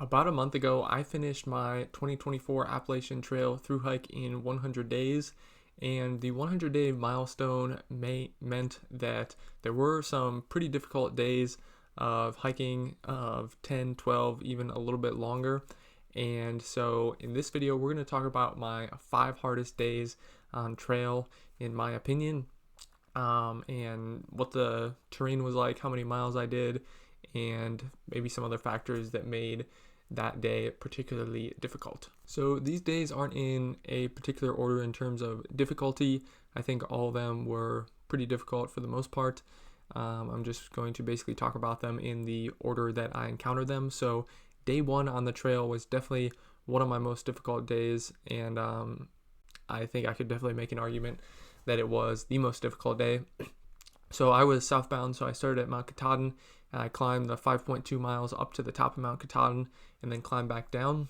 About a month ago, I finished my 2024 Appalachian Trail through hike in 100 days, and the 100-day milestone meant that there were some pretty difficult days of hiking of 10, 12, even a little bit longer. And so in this video, we're going to talk about my 5 hardest days on trail, in my opinion, and what the terrain was like, how many miles I did, and maybe some other factors that made that day particularly difficult. So these days aren't in a particular order in terms of difficulty. I think all of them were pretty difficult for the most part. I'm just going to basically talk about them in the order that I encountered them. So day 1 on the trail was definitely one of my most difficult days, and I think I could definitely make an argument that it was the most difficult day. So I was southbound, so I started at Mount Katahdin, and I climbed the 5.2 miles up to the top of Mount Katahdin, and then climbed back down.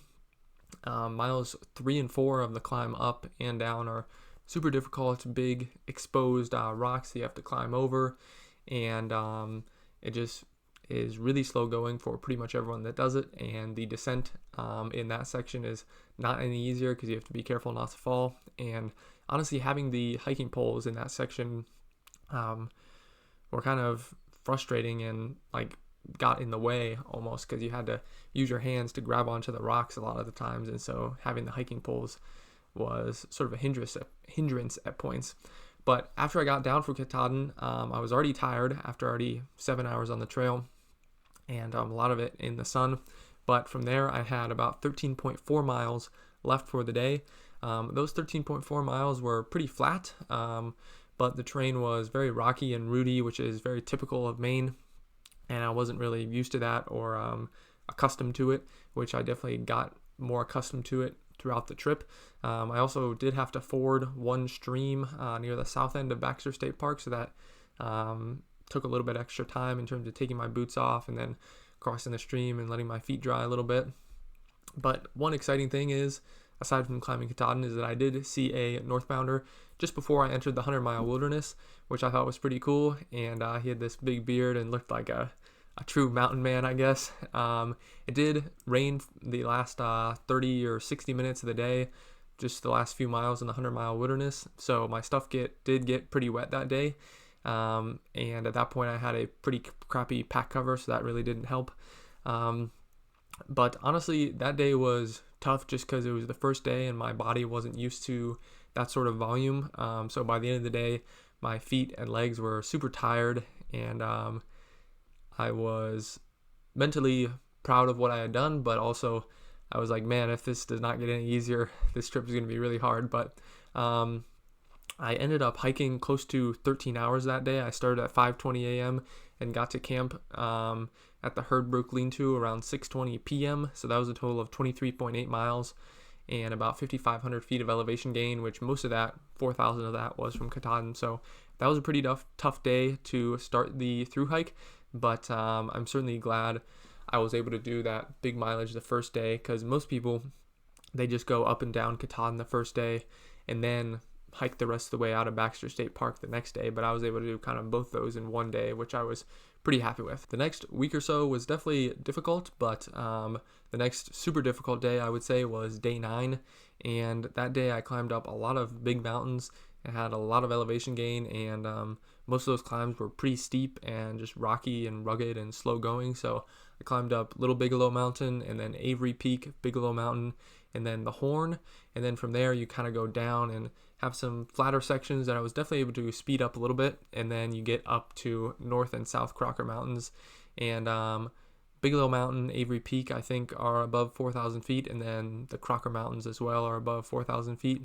Miles 3 and 4 of the climb up and down are super difficult, big exposed rocks that you have to climb over, and it just is really slow going for pretty much everyone that does it. And the descent in that section is not any easier because you have to be careful not to fall. And honestly, having the hiking poles in that section were kind of frustrating and got in the way almost, because you had to use your hands to grab onto the rocks a lot of the times, and so having the hiking poles was sort of a hindrance at points. But after I got down from Katahdin, I was already tired after already 7 hours on the trail, and a lot of it in the sun. But from there, I had about 13.4 miles left for the day. Those 13.4 miles were pretty flat, but the terrain was very rocky and rooty, which is very typical of Maine, and I wasn't really used to that or accustomed to it, which I definitely got more accustomed to it throughout the trip. I also did have to ford one stream near the south end of Baxter State Park, so that took a little bit extra time in terms of taking my boots off and then crossing the stream and letting my feet dry a little bit. But one exciting thing is, aside from climbing Katahdin, is that I did see a northbounder just before I entered the 100-mile wilderness, which I thought was pretty cool. And he had this big beard and looked like a true mountain man, I guess. It did rain the last 30 or 60 minutes of the day, just the last few miles in the 100-mile wilderness. So my stuff did get pretty wet that day. And at that point, I had a pretty crappy pack cover, so that really didn't help. But honestly, that day was tough just because it was the first day and my body wasn't used to that sort of volume. So by the end of the day, my feet and legs were super tired, and I was mentally proud of what I had done, but also I was like, man, if this does not get any easier, this trip is going to be really hard. But I ended up hiking close to 13 hours that day. I started at 5:20 a.m. and got to camp at the Herdbrook Lean-To around 6:20 p.m. So that was a total of 23.8 miles and about 5,500 feet of elevation gain, which most of that, 4,000 of that, was from Katahdin. So that was a pretty tough day to start the through hike, but I'm certainly glad I was able to do that big mileage the first day, because most people, they just go up and down Katahdin the first day and then hike the rest of the way out of Baxter State Park the next day. But I was able to do kind of both those in one day, which I was pretty happy with. The next week or so was definitely difficult, but the next super difficult day, I would say, was day 9. And that day I climbed up a lot of big mountains and had a lot of elevation gain, and most of those climbs were pretty steep and just rocky and rugged and slow going. So I climbed up Little Bigelow Mountain, and then Avery Peak, Bigelow Mountain, and then the Horn. And then from there you kind of go down and have some flatter sections that I was definitely able to speed up a little bit. And then you get up to North and South Crocker Mountains, and Bigelow Mountain, Avery Peak, I think, are above 4,000 feet. And then the Crocker Mountains as well are above 4,000 feet.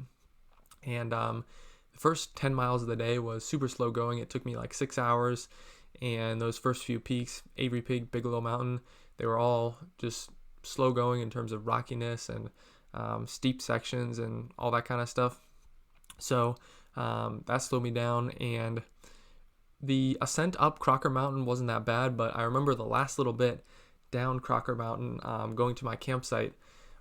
And the first 10 miles of the day was super slow going. It took me like 6 hours. And those first few peaks, Avery Peak, Bigelow Mountain, they were all just slow going in terms of rockiness and steep sections and all that kind of stuff. So that slowed me down. And the ascent up Crocker Mountain wasn't that bad, but I remember the last little bit down Crocker Mountain, going to my campsite,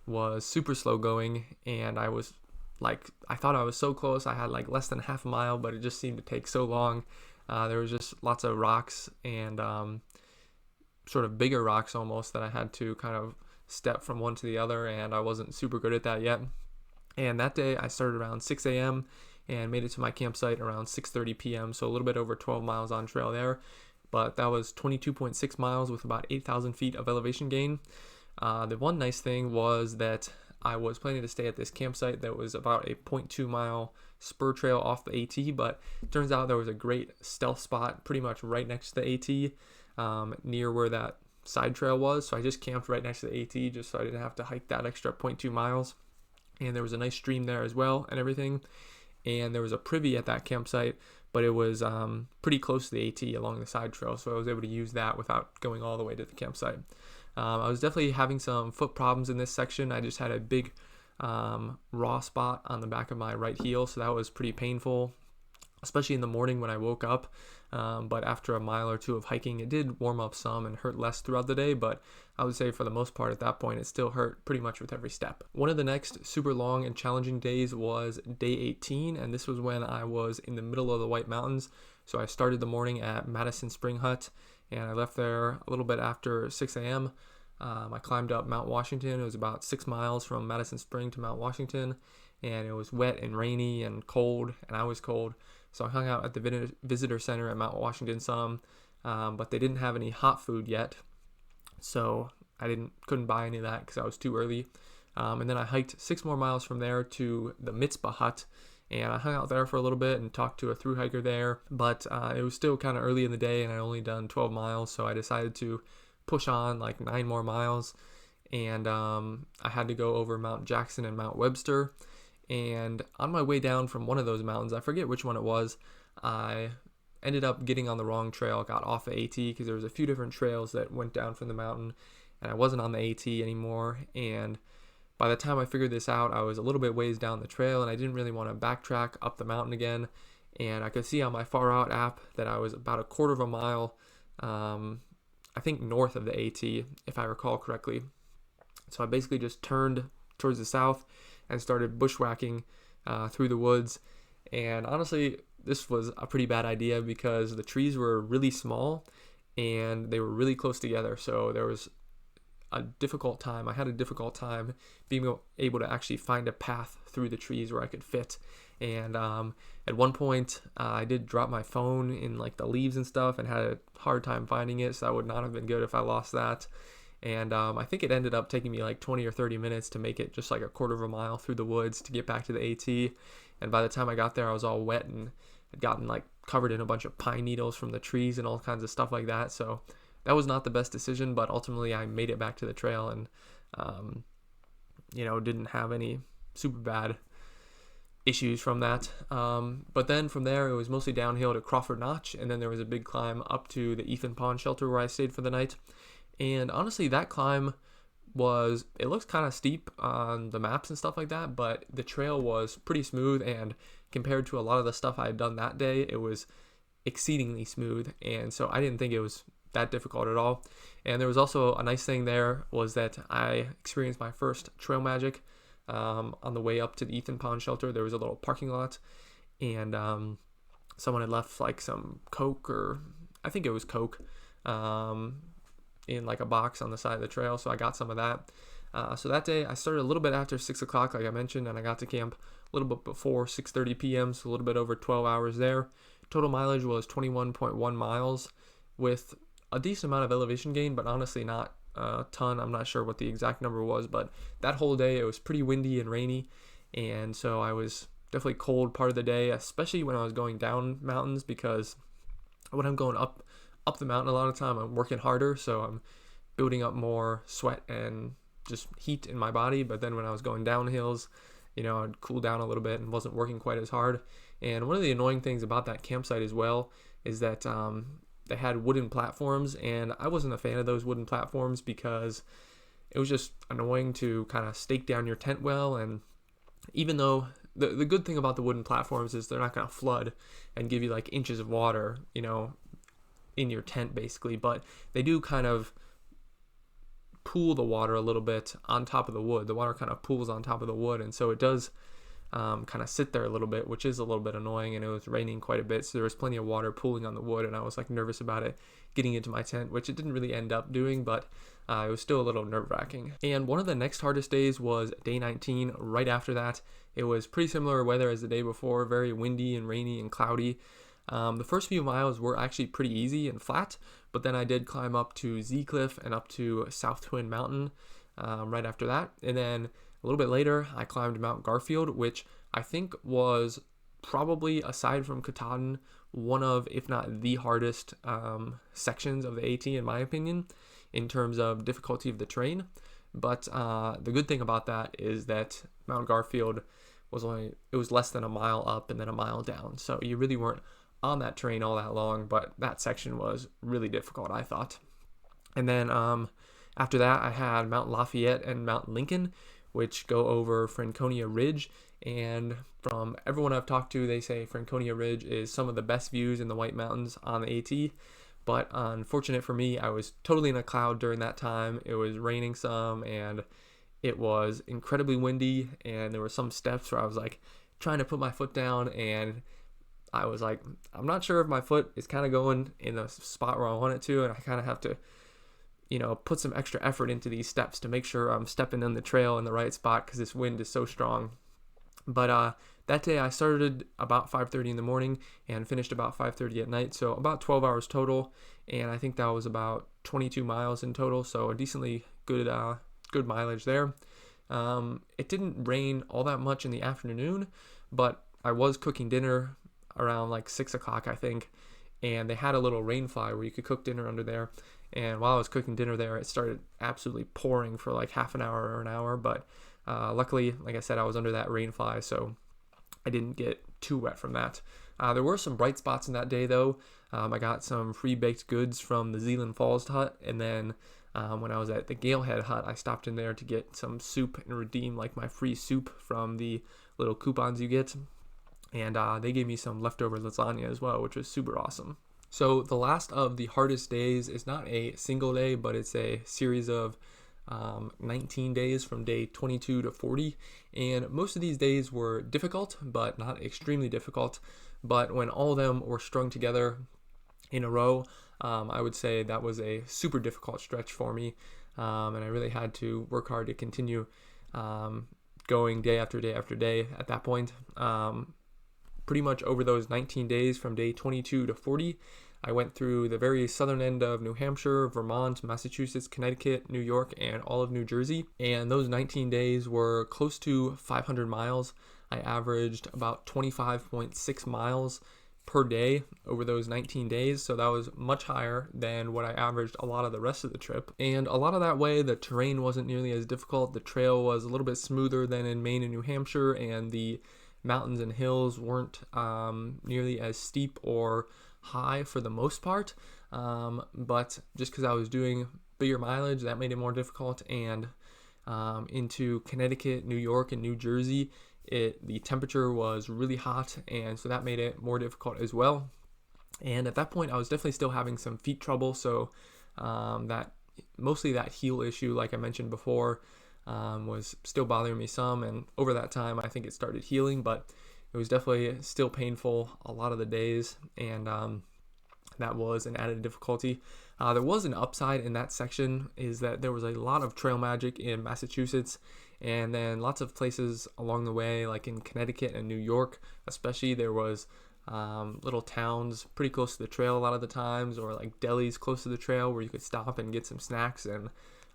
was super slow going, and I was I thought I was so close. I had less than half a mile, but it just seemed to take so long. There was just lots of rocks and sort of bigger rocks almost that I had to kind of step from one to the other, and I wasn't super good at that yet. And that day I started around 6 a.m. and made it to my campsite around 6:30 p.m. So a little bit over 12 miles on trail there. But that was 22.6 miles with about 8,000 feet of elevation gain. The one nice thing was that I was planning to stay at this campsite that was about a 0.2 mile spur trail off the AT, but it turns out there was a great stealth spot pretty much right next to the AT, near where that side trail was. So I just camped right next to the AT just so I didn't have to hike that extra 0.2 miles. And there was a nice stream there as well and everything. And there was a privy at that campsite, but it was pretty close to the AT along the side trail, so I was able to use that without going all the way to the campsite. I was definitely having some foot problems in this section. I just had a big raw spot on the back of my right heel, so that was pretty painful, especially in the morning when I woke up. But after a mile or two of hiking, it did warm up some and hurt less throughout the day, but I would say for the most part at that point, it still hurt pretty much with every step. One of the next super long and challenging days was day 18, and this was when I was in the middle of the White Mountains. So I started the morning at Madison Spring Hut, and I left there a little bit after 6 a.m. I climbed up Mount Washington. It was about 6 miles from Madison Spring to Mount Washington, and it was wet and rainy and cold, and I was cold. So I hung out at the visitor center at Mount Washington some, but they didn't have any hot food yet, so I couldn't buy any of that because I was too early. And then I hiked 6 more miles from there to the Mitzpah Hut, and I hung out there for a little bit and talked to a thru-hiker there, but it was still kind of early in the day, and I only done 12 miles, so I decided to push on like 9 more miles, and I had to go over Mount Jackson and Mount Webster. And on my way down from one of those mountains, I forget which one it was, I ended up getting on the wrong trail, got off the AT because there was a few different trails that went down from the mountain, and I wasn't on the AT anymore. And by the time I figured this out, I was a little bit ways down the trail, and I didn't really want to backtrack up the mountain again. And I could see on my Far Out app that I was about a quarter of a mile, I think north of the AT, if I recall correctly. So I basically just turned towards the south and started bushwhacking through the woods. And honestly, this was a pretty bad idea because the trees were really small and they were really close together. So there was a difficult time. I had a difficult time being able to actually find a path through the trees where I could fit. And at one point, I did drop my phone in like the leaves and stuff and had a hard time finding it. So that would not have been good if I lost that. And I think it ended up taking me like 20 or 30 minutes to make it just like a quarter of a mile through the woods to get back to the AT. And by the time I got there, I was all wet and had gotten like covered in a bunch of pine needles from the trees and all kinds of stuff like that. So that was not the best decision, but ultimately I made it back to the trail and, didn't have any super bad issues from that. But then from there, it was mostly downhill to Crawford Notch. And then there was a big climb up to the Ethan Pond shelter where I stayed for the night. And honestly, that climb it looks kind of steep on the maps and stuff like that, but the trail was pretty smooth, and compared to a lot of the stuff I had done that day, it was exceedingly smooth, and so I didn't think it was that difficult at all. And there was also a nice thing there was that I experienced my first trail magic on the way up to the Ethan Pond shelter. There was a little parking lot, and someone had left like some Coke, or I think it was Coke, in like a box on the side of the trail, so I got some of that. So that day I started a little bit after 6 o'clock, like I mentioned, and I got to camp a little bit before 6:30 p.m., so a little bit over 12 hours there. Total mileage was 21.1 miles with a decent amount of elevation gain, but honestly not a ton. I'm not sure what the exact number was, but that whole day it was pretty windy and rainy, and so I was definitely cold part of the day, especially when I was going down mountains, because when I'm going up the mountain a lot of time, I'm working harder, so I'm building up more sweat and just heat in my body. But then when I was going down hills, I'd cool down a little bit and wasn't working quite as hard. And one of the annoying things about that campsite as well is that they had wooden platforms, and I wasn't a fan of those wooden platforms because it was just annoying to kind of stake down your tent well. And even though the good thing about the wooden platforms is they're not going to flood and give you like inches of water, in your tent basically, but they do kind of pool the water a little bit on top of the wood. The water kind of pools on top of the wood, and so it does kind of sit there a little bit, which is a little bit annoying, and it was raining quite a bit, so there was plenty of water pooling on the wood, and I was like nervous about it getting into my tent, which it didn't really end up doing, but it was still a little nerve-wracking. And one of the next hardest days was day 19. Right after that, it was pretty similar weather as the day before, very windy and rainy and cloudy. The first few miles were actually pretty easy and flat, but then I did climb up to Z Cliff and up to South Twin Mountain right after that. And then a little bit later, I climbed Mount Garfield, which I think was probably, aside from Katahdin, one of, if not the hardest sections of the AT, in my opinion, in terms of difficulty of the terrain. But the good thing about that is that Mount Garfield was less than a mile up and then a mile down. So you really weren't on that terrain all that long, but that section was really difficult, I thought. And then after that, I had Mount Lafayette and Mount Lincoln, which go over Franconia Ridge. And from everyone I've talked to, they say Franconia Ridge is some of the best views in the White Mountains on the AT. But unfortunate for me, I was totally in a cloud during that time. It was raining some, and it was incredibly windy, and there were some steps where I was like trying to put my foot down, and I was like, I'm not sure if my foot is kind of going in the spot where I want it to, and I kind of have to, put some extra effort into these steps to make sure I'm stepping on the trail in the right spot because this wind is so strong. But that day I started about 5:30 in the morning and finished about 5:30 at night, so about 12 hours total, and I think that was about 22 miles in total, so a decently good mileage there. It didn't rain all that much in the afternoon, but I was cooking dinner around like 6 o'clock, I think, and they had a little rain fly where you could cook dinner under there. And while I was cooking dinner there, it started absolutely pouring for like half an hour or an hour, but luckily, like I said, I was under that rain fly, so I didn't get too wet from that. There were some bright spots in that day, though. I got some free baked goods from the Zealand Falls hut, and then when I was at the Galehead hut, I stopped in there to get some soup and redeem like my free soup from the little coupons you get. And they gave me some leftover lasagna as well, which was super awesome. So the last of the hardest days is not a single day, but it's a series of 19 days from day 22 to 40. And most of these days were difficult, but not extremely difficult. But when all of them were strung together in a row, I would say that was a super difficult stretch for me. And I really had to work hard to continue going day after day after day at that point. Pretty much over those 19 days from day 22 to 40, I went through the very southern end of New Hampshire, Vermont, Massachusetts, Connecticut, New York, and all of New Jersey. And those 19 days were close to 500 miles. I averaged about 25.6 miles per day over those 19 days. So that was much higher than what I averaged a lot of the rest of the trip. And a lot of that way, the terrain wasn't nearly as difficult. The trail was a little bit smoother than in Maine and New Hampshire, and the mountains and hills weren't nearly as steep or high for the most part, but just because I was doing bigger mileage, that made it more difficult. And into Connecticut, New York, and New Jersey, the temperature was really hot, and so that made it more difficult as well. And at that point, I was definitely still having some feet trouble, so that mostly that heel issue, like I mentioned before, was still bothering me some, and over that time I think it started healing, but it was definitely still painful a lot of the days, and that was an added difficulty. There was an upside in that section, is that there was a lot of trail magic in Massachusetts, and then lots of places along the way, like in Connecticut and New York especially, there was little towns pretty close to the trail a lot of the times, or like delis close to the trail where you could stop and get some snacks and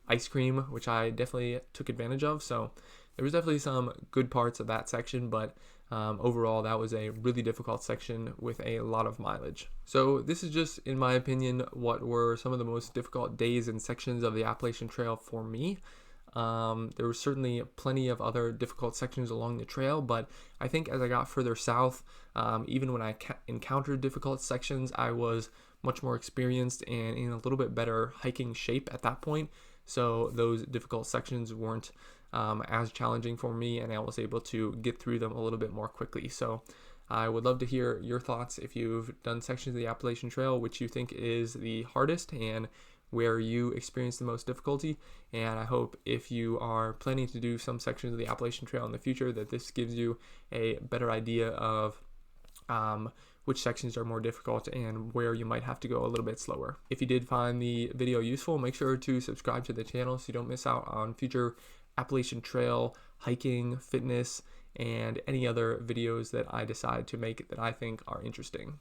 ice cream, which I definitely took advantage of. So there was definitely some good parts of that section, but overall that was a really difficult section with a lot of mileage. So this is just, in my opinion, what were some of the most difficult days and sections of the Appalachian Trail for me. There were certainly plenty of other difficult sections along the trail, but I think as I got further south, even when I encountered difficult sections, I was much more experienced and in a little bit better hiking shape at that point. So those difficult sections weren't as challenging for me, and I was able to get through them a little bit more quickly. So I would love to hear your thoughts if you've done sections of the Appalachian Trail, which you think is the hardest, and where you experience the most difficulty. And I hope if you are planning to do some sections of the Appalachian Trail in the future, that this gives you a better idea of which sections are more difficult and where you might have to go a little bit slower. If you did find the video useful, make sure to subscribe to the channel so you don't miss out on future Appalachian Trail, hiking, fitness, and any other videos that I decide to make that I think are interesting.